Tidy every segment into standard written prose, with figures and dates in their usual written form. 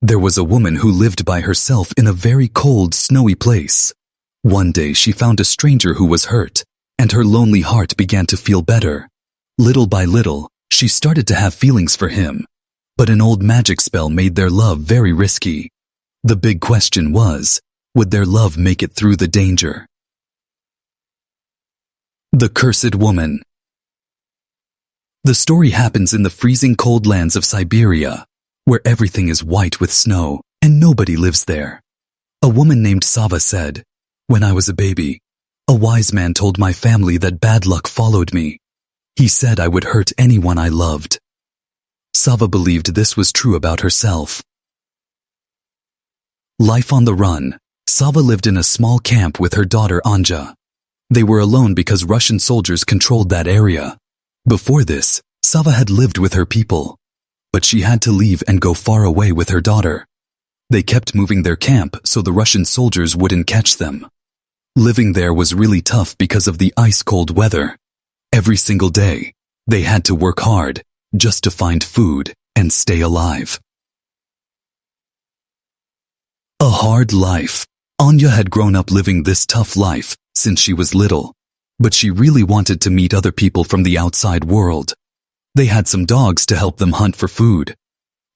There was a woman who lived by herself in a very cold, snowy place. One day she found a stranger who was hurt, and her lonely heart began to feel better. Little by little, she started to have feelings for him, but an old magic spell made their love very risky. The big question was, would their love make it through the danger? The Cursed Woman. The story happens in the freezing cold lands of Siberia, where everything is white with snow and nobody lives there. A woman named Sava said, "When I was a baby, a wise man told my family that bad luck followed me. He said I would hurt anyone I loved." Sava believed this was true about herself. Life on the run. Sava lived in a small camp with her daughter Anja. They were alone because Russian soldiers controlled that area. Before this, Sava had lived with her people, but she had to leave and go far away with her daughter. They kept moving their camp so the Russian soldiers wouldn't catch them. Living there was really tough because of the ice-cold weather. Every single day, they had to work hard just to find food and stay alive. A hard life. Anya had grown up living this tough life since she was little, but she really wanted to meet other people from the outside world. They had some dogs to help them hunt for food.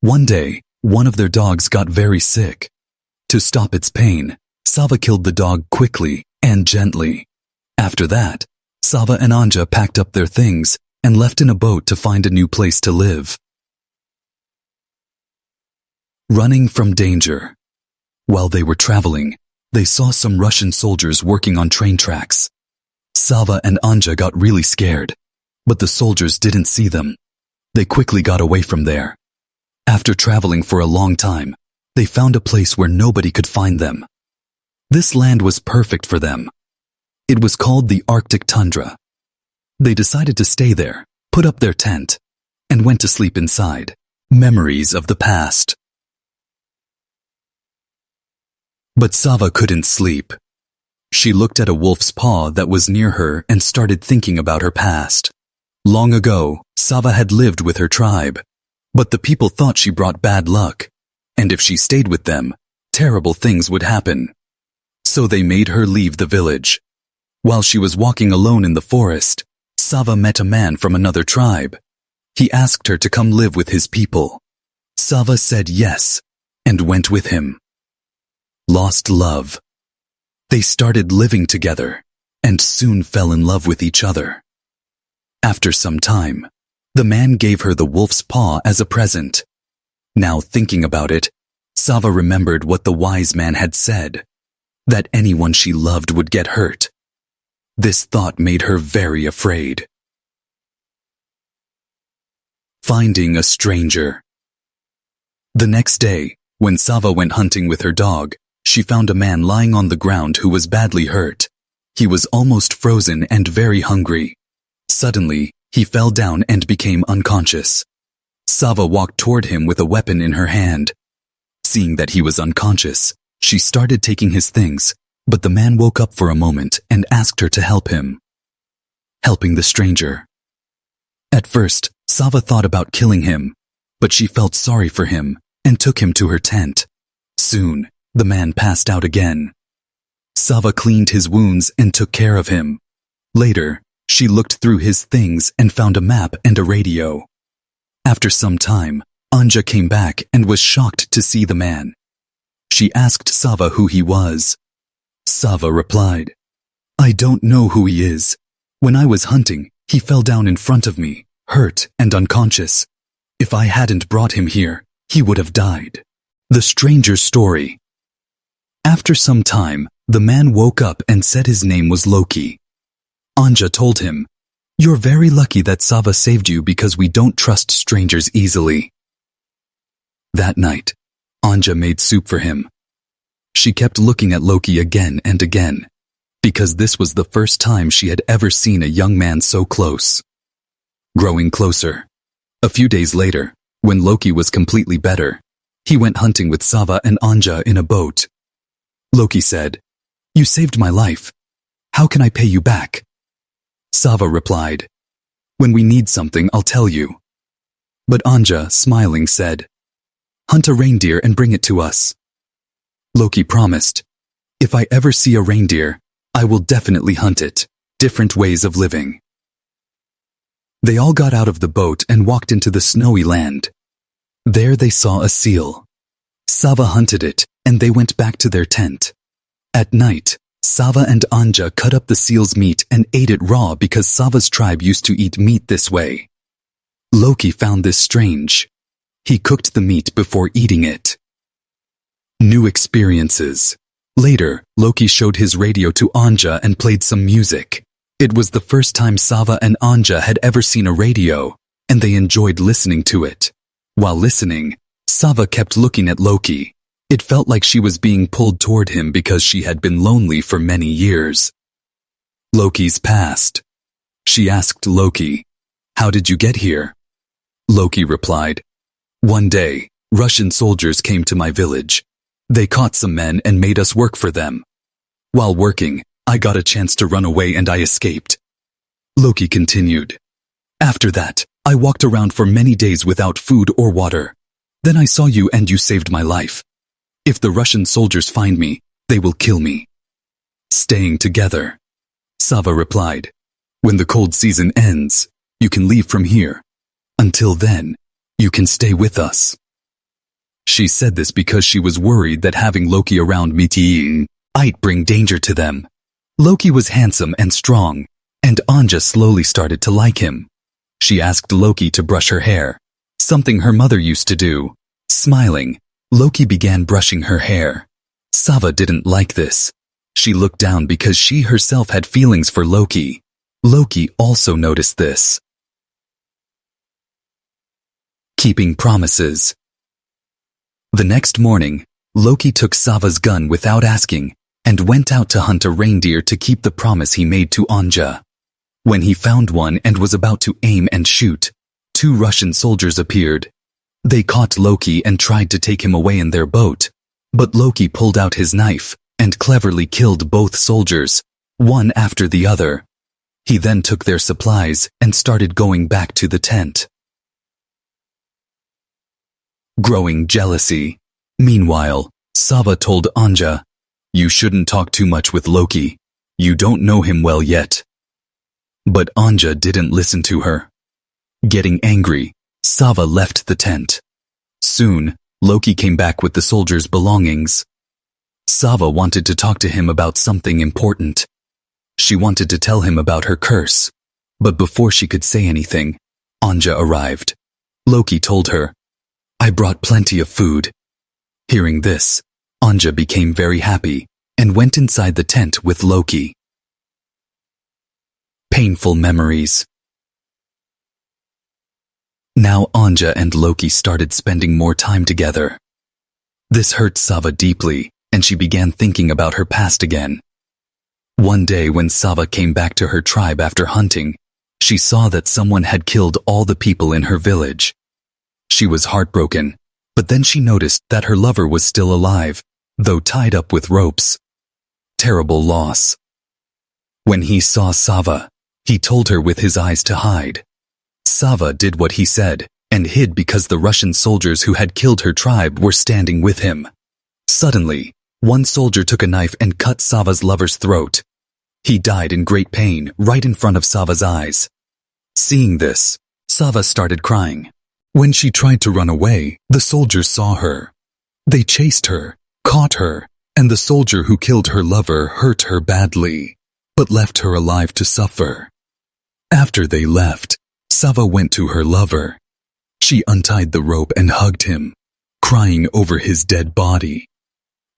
One day, one of their dogs got very sick. To stop its pain, Sava killed the dog quickly and gently. After that, Sava and Anja packed up their things and left in a boat to find a new place to live. Running from danger. While they were traveling, they saw some Russian soldiers working on train tracks. Sava and Anja got really scared, but the soldiers didn't see them. They quickly got away from there. After traveling for a long time, they found a place where nobody could find them. This land was perfect for them. It was called the Arctic tundra. They decided to stay there, put up their tent, and went to sleep inside. Memories of the past. But Sava couldn't sleep. She looked at a wolf's paw that was near her and started thinking about her past. Long ago, Sava had lived with her tribe, but the people thought she brought bad luck, and if she stayed with them, terrible things would happen. So they made her leave the village. While she was walking alone in the forest, Sava met a man from another tribe. He asked her to come live with his people. Sava said yes, and went with him. Lost love. They started living together, and soon fell in love with each other. After some time, the man gave her the wolf's paw as a present. Now thinking about it, Sava remembered what the wise man had said, that anyone she loved would get hurt. This thought made her very afraid. Finding a stranger. The next day, when Sava went hunting with her dog, she found a man lying on the ground who was badly hurt. He was almost frozen and very hungry. Suddenly, he fell down and became unconscious. Sava walked toward him with a weapon in her hand. Seeing that he was unconscious, she started taking his things, but the man woke up for a moment and asked her to help him. Helping the stranger. At first, Sava thought about killing him, but she felt sorry for him and took him to her tent. Soon, the man passed out again. Sava cleaned his wounds and took care of him. Later, she looked through his things and found a map and a radio. After some time, Anja came back and was shocked to see the man. She asked Sava who he was. Sava replied, "I don't know who he is. When I was hunting, he fell down in front of me, hurt and unconscious. If I hadn't brought him here, he would have died." The stranger's story. After some time, the man woke up and said his name was Loki. Anja told him, "You're very lucky that Sava saved you because we don't trust strangers easily." That night, Anja made soup for him. She kept looking at Loki again and again, because this was the first time she had ever seen a young man so close. Growing closer. A few days later, when Loki was completely better, he went hunting with Sava and Anja in a boat. Loki said, "You saved my life. How can I pay you back?" Sava replied, "When we need something, I'll tell you." But Anja, smiling, said, Hunt a reindeer and bring it to us." Loki promised, "If I ever see a reindeer, I will definitely hunt it." Different ways of living. They all got out of the boat and walked into the snowy land. There they saw a seal. Sava hunted it, and they went back to their tent. At night, Sava and Anja cut up the seal's meat and ate it raw because Sava's tribe used to eat meat this way. Loki found this strange. He cooked the meat before eating it. New experiences. Later, Loki showed his radio to Anja and played some music. It was the first time Sava and Anja had ever seen a radio, and they enjoyed listening to it. While listening, Sava kept looking at Loki. It felt like she was being pulled toward him because she had been lonely for many years. Loki's past. She asked Loki, "How did you get here?" Loki replied, "One day, Russian soldiers came to my village. They caught some men and made us work for them. While working, I got a chance to run away and I escaped." Loki continued, "After that, I walked around for many days without food or water. Then I saw you and you saved my life. If the Russian soldiers find me, they will kill me." Staying together. Sava replied, "When the cold season ends, you can leave from here. Until then, you can stay with us." She said this because she was worried that having Loki around might bring danger to them. Loki was handsome and strong, and Anja slowly started to like him. She asked Loki to brush her hair, something her mother used to do. Smiling, Loki began brushing her hair. Sava didn't like this. She looked down because she herself had feelings for Loki. Loki also noticed this. Keeping promises. The next morning, Loki took Sava's gun without asking and went out to hunt a reindeer to keep the promise he made to Anja. When he found one and was about to aim and shoot, 2 Russian soldiers appeared. They caught Loki and tried to take him away in their boat, but Loki pulled out his knife and cleverly killed both soldiers, one after the other. He then took their supplies and started going back to the tent. Growing jealousy. Meanwhile, Sava told Anja, "You shouldn't talk too much with Loki. You don't know him well yet." But Anja didn't listen to her. Getting angry, Sava left the tent. Soon, Loki came back with the soldiers' belongings. Sava wanted to talk to him about something important. She wanted to tell him about her curse. But before she could say anything, Anja arrived. Loki told her, "I brought plenty of food." Hearing this, Anja became very happy and went inside the tent with Loki. Painful memories. Now Anja and Loki started spending more time together. This hurt Sava deeply, and she began thinking about her past again. One day when Sava came back to her tribe after hunting, she saw that someone had killed all the people in her village. She was heartbroken, but then she noticed that her lover was still alive, though tied up with ropes. Terrible loss. When he saw Sava, he told her with his eyes to hide. Sava did what he said, and hid because the Russian soldiers who had killed her tribe were standing with him. Suddenly, one soldier took a knife and cut Sava's lover's throat. He died in great pain right in front of Sava's eyes. Seeing this, Sava started crying. When she tried to run away, the soldiers saw her. They chased her, caught her, and the soldier who killed her lover hurt her badly, but left her alive to suffer. After they left, Sava went to her lover. She untied the rope and hugged him, crying over his dead body.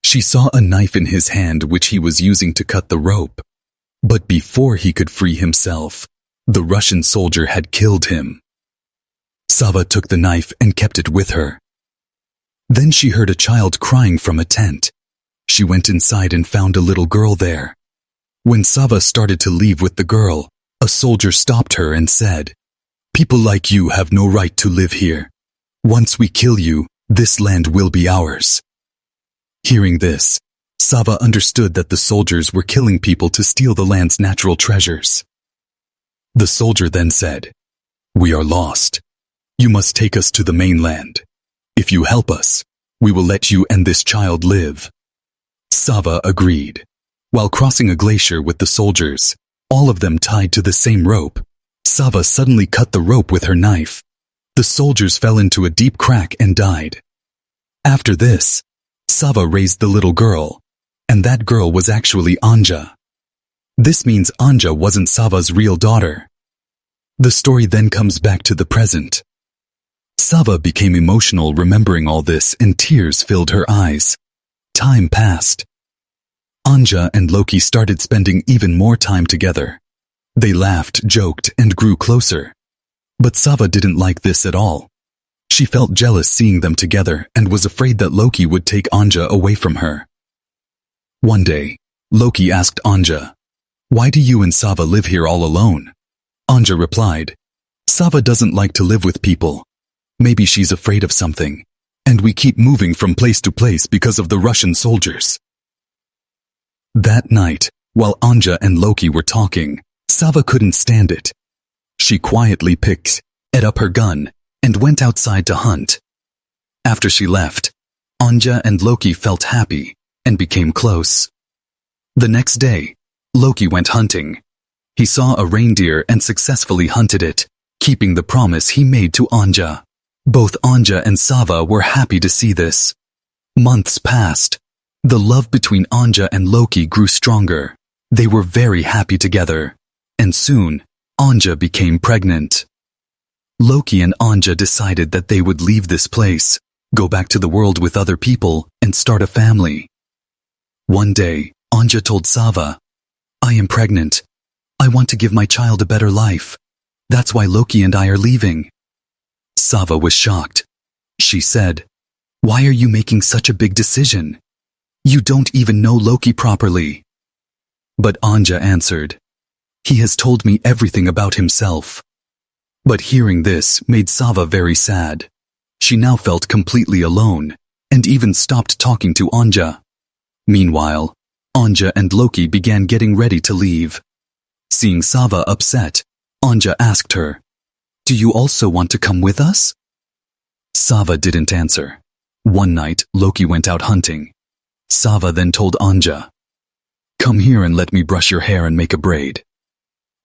She saw a knife in his hand which he was using to cut the rope. But before he could free himself, the Russian soldier had killed him. Sava took the knife and kept it with her. Then she heard a child crying from a tent. She went inside and found a little girl there. When Sava started to leave with the girl, a soldier stopped her and said, "People like you have no right to live here. Once we kill you, this land will be ours." Hearing this, Sava understood that the soldiers were killing people to steal the land's natural treasures. The soldier then said, "We are lost. You must take us to the mainland. If you help us, we will let you and this child live. Sava agreed. While crossing a glacier with the soldiers, all of them tied to the same rope, Sava suddenly cut the rope with her knife. The soldiers fell into a deep crack and died. After this, Sava raised the little girl, and that girl was actually Anja. This means Anja wasn't Sava's real daughter. The story then comes back to the present. Sava became emotional remembering all this and tears filled her eyes. Time passed. Anja and Loki started spending even more time together. They laughed, joked, and grew closer. But Sava didn't like this at all. She felt jealous seeing them together and was afraid that Loki would take Anja away from her. One day, Loki asked Anja, "Why do you and Sava live here all alone?" Anja replied, "Sava doesn't like to live with people. Maybe she's afraid of something, and we keep moving from place to place because of the Russian soldiers." That night, while Anja and Loki were talking, Sava couldn't stand it. She quietly picked up her gun and went outside to hunt. After she left, Anja and Loki felt happy and became close. The next day, Loki went hunting. He saw a reindeer and successfully hunted it, keeping the promise he made to Anja. Both Anja and Sava were happy to see this. Months passed. The love between Anja and Loki grew stronger. They were very happy together. And soon, Anja became pregnant. Loki and Anja decided that they would leave this place, go back to the world with other people, and start a family. One day, Anja told Sava, "I am pregnant. I want to give my child a better life. That's why Loki and I are leaving." Sava was shocked. She said, "Why are you making such a big decision? You don't even know Loki properly." But Anja answered, "He has told me everything about himself." But hearing this made Sava very sad. She now felt completely alone, and even stopped talking to Anja. Meanwhile, Anja and Loki began getting ready to leave. Seeing Sava upset, Anja asked her, "Do you also want to come with us?" Sava didn't answer. One night, Loki went out hunting. Sava then told Anja, "Come here and let me brush your hair and make a braid."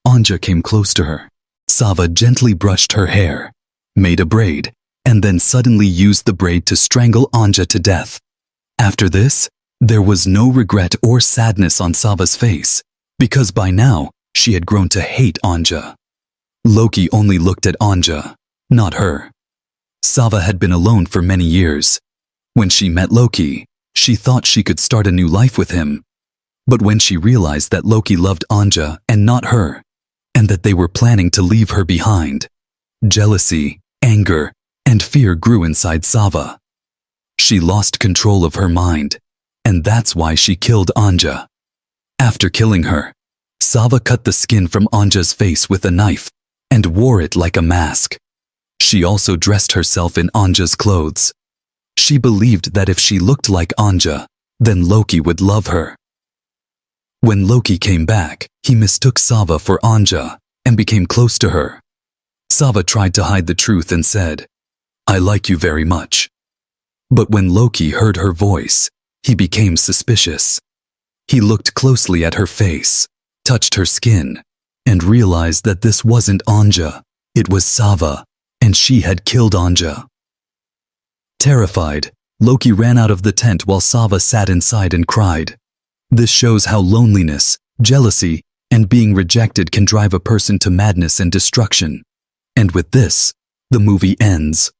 Anja came close to her. Sava gently brushed her hair, made a braid, and then suddenly used the braid to strangle Anja to death. After this, there was no regret or sadness on Sava's face, because by now, she had grown to hate Anja. Loki only looked at Anja, not her. Sava had been alone for many years. When she met Loki, she thought she could start a new life with him. But when she realized that Loki loved Anja and not her, and that they were planning to leave her behind, jealousy, anger, and fear grew inside Sava. She lost control of her mind, and that's why she killed Anja. After killing her, Sava cut the skin from Anja's face with a knife and wore it like a mask. She also dressed herself in Anja's clothes. She believed that if she looked like Anja, then Loki would love her. When Loki came back, he mistook Sava for Anja and became close to her. Sava tried to hide the truth and said, "I like you very much." But when Loki heard her voice, he became suspicious. He looked closely at her face, touched her skin, and realized that this wasn't Anja, it was Sava, and she had killed Anja. Terrified, Loki ran out of the tent while Sava sat inside and cried. This shows how loneliness, jealousy, and being rejected can drive a person to madness and destruction. And with this, the movie ends.